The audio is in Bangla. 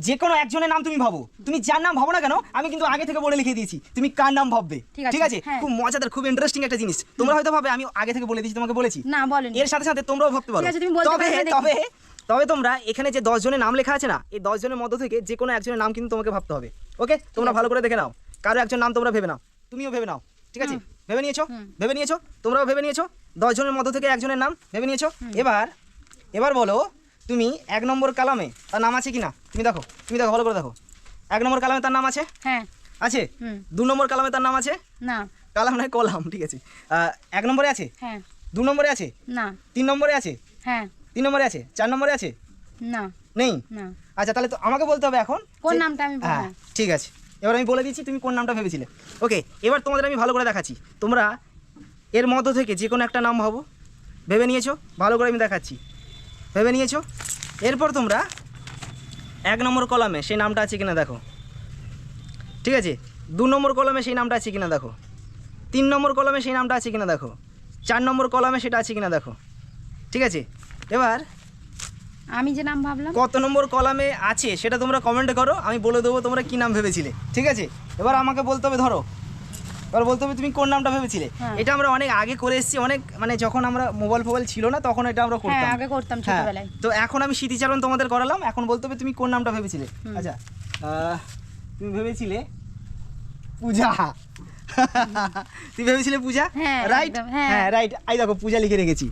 যে কোনো একজনের নাম তুমি ভাবো, তুমি যার নাম ভাবো না কেন আমি কিন্তু আগে থেকে বলে লিখে দিয়েছি তুমি কার নাম ভাববে, ঠিক আছে? খুব মজাদার, খুব ইন্টারেস্টিং একটা জিনিস। তোমরা হয়তো ভাবে আমি আগে থেকে বলে দিয়েছি, তোমাকে বলেছি না বলেন, এর সাথে সাথে তোমরাও ভাবতে পারো। তবে তোমরা এখানে যে 10 জনের নাম লেখা আছে না, এই 10 জনের মধ্য থেকে যে কোনো একজনের নাম কিন্তু তোমাকে ভাবতে হবে। ওকে, তোমরা ভালো করে দেখে নাও, কারো একজন নাম তোমরা ভেবে নাও, তুমিও ভেবে নাও, ঠিক আছে? ভেবে নিয়েছো, তোমরাও ভেবে নিয়েছো, 10 জনের মধ্য থেকে একজনের নাম ভেবে নিয়েছো। এবার বলো তুমি 1 নম্বর কালামে তার নাম আছে কিনা তুমি দেখো ভালো করে দেখো। 1 নম্বর কালামে তার নাম আছে? হ্যাঁ আছে। 2 নম্বর কালামে তার নাম আছে? না। কালাম নয় কলাম, ঠিক আছে। 1 নম্বরে আছে? হ্যাঁ। 2 নম্বরে আছে? না। 3 নম্বরে আছে? হ্যাঁ। 3 নম্বরে আছে? 4 নম্বরে আছে? না। নেই? না। আচ্ছা, তাহলে তো আমাকে বলতে হবে এখন কোন নামটা আমি বলবো। হ্যাঁ ঠিক আছে, এবার আমি বলে দিচ্ছি তুমি কোন নামটা ভেবেছিলে। ওকে, এবার তোমাদের আমি ভালো করে দেখাচ্ছি, তোমরা এর মধ্য থেকে যে কোনো একটা নাম ভাবো। ভেবে নিয়েছো? ভালো করে আমি দেখাচ্ছি, ভেবে নিয়েছো? এরপর তোমরা 1 নম্বর কলামে সেই নামটা আছে কিনা দেখো, ঠিক আছে? 2 নম্বর কলামে সেই নামটা আছে কিনা দেখো, 3 নম্বর কলামে সেই নামটা আছে কিনা দেখো, 4 নম্বর কলামে সেটা আছে কিনা দেখো, ঠিক আছে? এবার আমি যে নাম ভাবলাম কত নম্বর কলামে আছে সেটা তোমরা কমেন্ট করো, আমি বলে দেবো তোমরা কি নাম ভেবেছিলে, ঠিক আছে? এবার আমাকে বলতে হবে, ধরো এবার বলতে হবে তুমি কোন নামটা ভেবেছিলে। এটা আমরা অনেক আগে করে এসেছি, অনেক মানে যখন আমরা মোবাইল ছিল না তখন এটা আমরা করতাম। হ্যাঁ, আগে করতাম ছোটবেলায়। তো এখন আমি স্মৃতিচারণ তোমাদের করালাম, এখন বলতে হবে তুমি কোন নামটা ভেবেছিলে। আচ্ছা, তুমি ভেবেছিলে পূজা। তুমি ভেবেছিলে পূজা, রাইট? হ্যাঁ রাইট, এই দেখো পূজা লিখে রেখেছি।